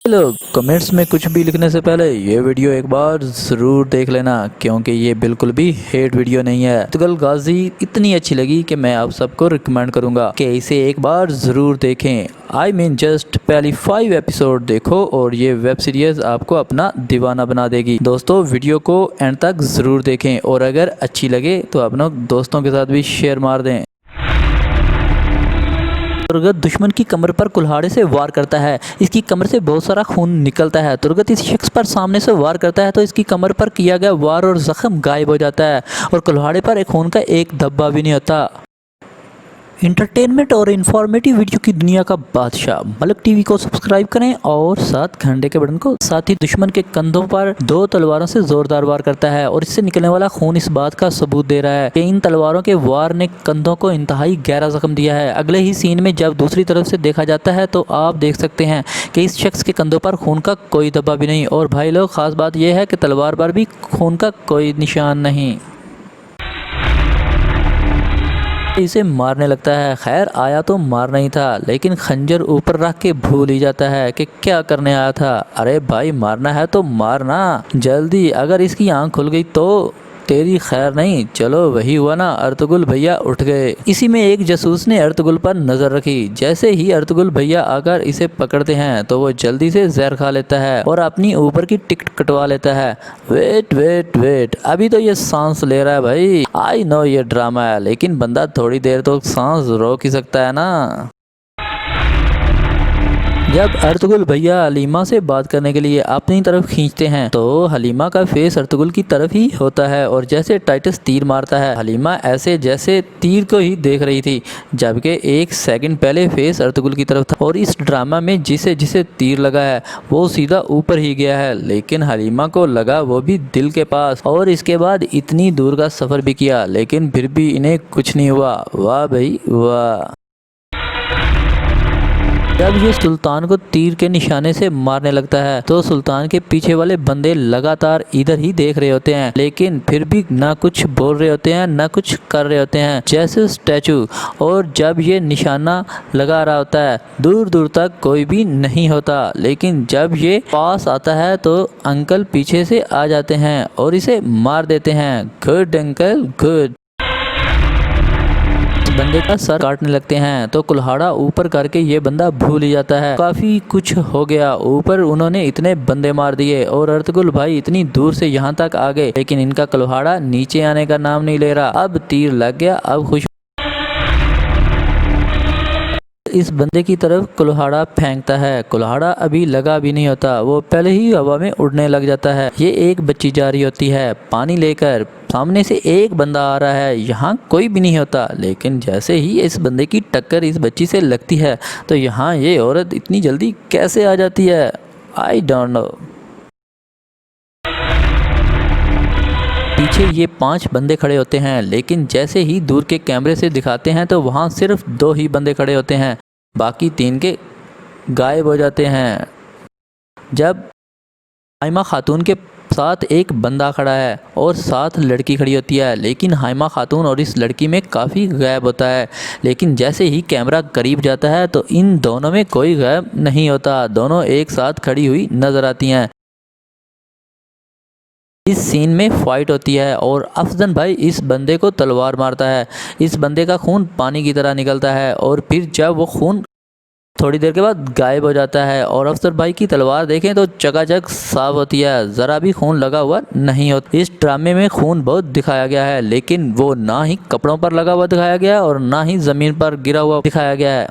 लोग कमेंट्स में कुछ भी लिखने से पहले ये वीडियो एक बार ज़रूर देख लेना, क्योंकि ये बिल्कुल भी हेट वीडियो नहीं है। पुर्तगाल गाजी इतनी अच्छी लगी कि मैं आप सबको रिकमेंड करूंगा कि इसे एक बार ज़रूर देखें। आई मीन जस्ट पहली 5 एपिसोड देखो और ये वेब सीरीज़ आपको अपना दीवाना बना देगी। दोस्तों वीडियो को एंड तक ज़रूर देखें और अगर अच्छी लगे तो अपने दोस्तों के साथ भी शेयर मार दें। तुर्गत दुश्मन की कमर पर कुल्हाड़े से वार करता है। इसकी कमर से बहुत सारा खून निकलता है। तुर्गत इस शख्स पर सामने से वार करता है तो इसकी कमर पर किया गया वार और जख्म गायब हो जाता है और कुल्हाड़े पर एक खून का एक धब्बा भी नहीं होता। इंटरटेनमेंट और इन्फॉर्मेटिव वीडियो की दुनिया का बादशाह मलक टीवी को सब्सक्राइब करें और साथ घंटे के बटन को। साथ ही दुश्मन के कंधों पर 2 तलवारों से जोरदार वार करता है और इससे निकलने वाला खून इस बात का सबूत दे रहा है कि इन तलवारों के वार ने कंधों को इंतहाई गहरा जख्म दिया है। अगले ही सीन में जब दूसरी तरफ से देखा जाता है तो आप देख सकते हैं कि इस शख्स के कंधों पर खून का कोई धब्बा भी नहीं। और भाई लोग, खास बात यह है कि तलवार पर भी खून का कोई निशान नहीं। इसे मारने लगता है। खैर आया तो मारना ही था, लेकिन खंजर ऊपर रख के भूल ही जाता है कि क्या करने आया था। अरे भाई, मारना है तो मारना जल्दी, अगर इसकी आंख खुल गई तो तेरी खैर नहीं। चलो वही हुआ ना, अर्तुगरुल भैया उठ गए। इसी में एक जासूस ने अर्तुगरुल पर नजर रखी। जैसे ही अर्तुगरुल भैया आकर इसे पकड़ते हैं तो वो जल्दी से जहर खा लेता है और अपनी ऊपर की टिकट कटवा लेता है। वेट वेट वेट, अभी तो ये सांस ले रहा है भाई। आई नो ये ड्रामा है, लेकिन बंदा थोड़ी देर तो सांस रोक ही सकता है ना। जब अर्तुगरुल भैया हलीमा से बात करने के लिए अपनी तरफ खींचते हैं तो हलीमा का फेस अर्तुगरुल की तरफ ही होता है और जैसे टाइटस तीर मारता है, हलीमा ऐसे जैसे तीर को ही देख रही थी, जबकि 1 सेकंड पहले फेस अर्तुगरुल की तरफ था। और इस ड्रामा में जिसे जिसे तीर लगा है वो सीधा ऊपर ही गया है, लेकिन हलीमा को लगा वो भी दिल के पास। और इसके बाद इतनी दूर का सफ़र भी किया, लेकिन फिर भी इन्हें कुछ नहीं हुआ। वाह भाई वाह। जब ये सुल्तान को तीर के निशाने से मारने लगता है तो सुल्तान के पीछे वाले बंदे लगातार इधर ही देख रहे होते हैं, लेकिन फिर भी ना कुछ बोल रहे होते हैं ना कुछ कर रहे होते हैं, जैसे स्टैचू। और जब ये निशाना लगा रहा होता है दूर दूर तक कोई भी नहीं होता, लेकिन जब ये पास आता है तो अंकल पीछे से आ जाते हैं और इसे मार देते हैं। Good uncle good. बंदे का सर काटने लगते हैं तो कुल्हाड़ा ऊपर करके ये बंदा भूल ही जाता है काफी कुछ हो गया। ऊपर उन्होंने इतने बंदे मार दिए और अर्तुगरुल भाई इतनी दूर से यहाँ तक आ गए, लेकिन इनका कुल्हाड़ा नीचे आने का नाम नहीं ले रहा। अब तीर लग गया, अब खुश इस बंदे की तरफ कुल्हाड़ा फेंकता है। कुल्हाड़ा अभी लगा भी नहीं होता, वो पहले ही हवा में उड़ने लग जाता है। ये एक बच्ची जा रही होती है पानी लेकर, सामने से एक बंदा आ रहा है, यहाँ कोई भी नहीं होता, लेकिन जैसे ही इस बंदे की टक्कर इस बच्ची से लगती है तो यहाँ ये औरत इतनी जल्दी कैसे आ जाती है, आई डोंट नो। पीछे ये 5 बंदे खड़े होते हैं, लेकिन जैसे ही दूर के कैमरे से दिखाते हैं तो वहाँ सिर्फ 2 ही बंदे खड़े होते हैं, बाकी 3 के गायब हो जाते हैं। जब हाइमा खातून के साथ एक बंदा खड़ा है और साथ लड़की खड़ी होती है, लेकिन हाइमा खातून और इस लड़की में काफ़ी गैप होता है, लेकिन जैसे ही कैमरा करीब जाता है तो इन दोनों में कोई गैप नहीं होता, दोनों एक साथ खड़ी हुई नजर आती हैं। इस सीन में फाइट होती है और अफजल भाई इस बंदे को तलवार मारता है। इस बंदे का खून पानी की तरह निकलता है और फिर जब वो खून थोड़ी देर के बाद गायब हो जाता है और अफसर भाई की तलवार देखें तो चकाचक साफ होती है, ज़रा भी खून लगा हुआ नहीं होता। इस ड्रामे में खून बहुत दिखाया गया है, लेकिन वो ना ही कपड़ों पर लगा हुआ दिखाया गया है और ना ही ज़मीन पर गिरा हुआ दिखाया गया है।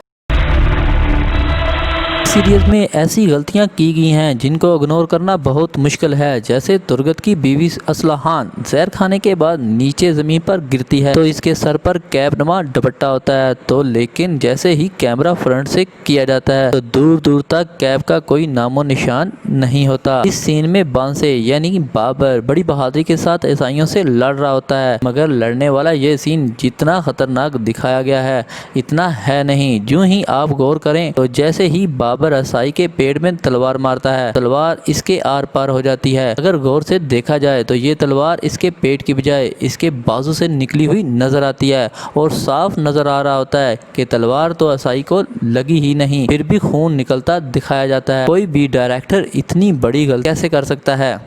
सीरीज में ऐसी गलतियां की गई हैं जिनको इग्नोर करना बहुत मुश्किल है, जैसे तुर्गत की बीवी असलहान जहर खाने के बाद नीचे ज़मीन पर गिरती है तो इसके सर पर कैप नुमा दुपट्टा होता है, तो लेकिन जैसे ही कैमरा फ्रंट से किया जाता है तो दूर दूर तक कैप का कोई नामो निशान नहीं होता। इस सीन में बांसे यानी बाबर बड़ी बहादुरी के साथ ईसाइयों से लड़ रहा होता है, मगर लड़ने वाला ये सीन जितना खतरनाक दिखाया गया है इतना है नहीं। जो ही आप गौर करें तो जैसे ही बाबर बाबर असाई के पेड़ में तलवार मारता है। तलवार इसके आर पार हो जाती है। अगर गौर से देखा जाए तो ये तलवार इसके पेट की बजाय इसके बाजू से निकली हुई नजर आती है और साफ नजर आ रहा होता है कि तलवार तो असाई को लगी ही नहीं, फिर भी खून निकलता दिखाया जाता है। कोई भी डायरेक्टर इतनी बड़ी गलती कैसे कर सकता है।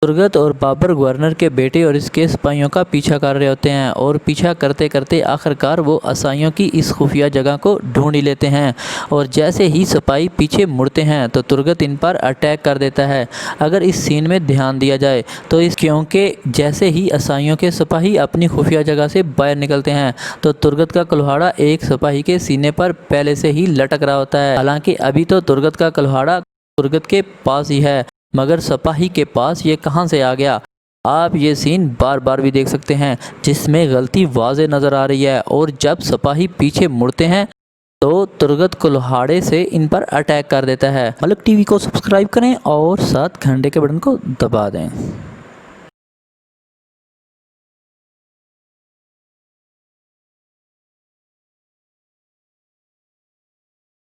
तुर्गत और बाबर गवर्नर के बेटे और इसके सिपाहियों का पीछा कर रहे होते हैं और पीछा करते करते आखिरकार वो असाइयों की इस खुफिया जगह को ढूंढ ही लेते हैं और जैसे ही सिपाही पीछे मुड़ते हैं तो तुर्गत इन पर अटैक कर देता है। अगर इस सीन में ध्यान दिया जाए तो इस क्योंकि जैसे ही असाइयों के सिपाही अपनी खुफिया जगह से बाहर निकलते हैं तो तुर्गत का कुल्हाड़ा एक सिपाही के सीने पर पहले से ही लटक रहा होता है। हालांकि अभी तो तुर्गत का कुल्हाड़ा तुर्गत के पास ही है, मगर सिपाही के पास ये कहां से आ गया। आप ये सीन बार बार भी देख सकते हैं जिसमें गलती वाज़े नज़र आ रही है और जब सिपाही पीछे मुड़ते हैं तो तुर्गत कुल्हाड़े से इन पर अटैक कर देता है। मलक टीवी को सब्सक्राइब करें और साथ घंटे के बटन को दबा दें।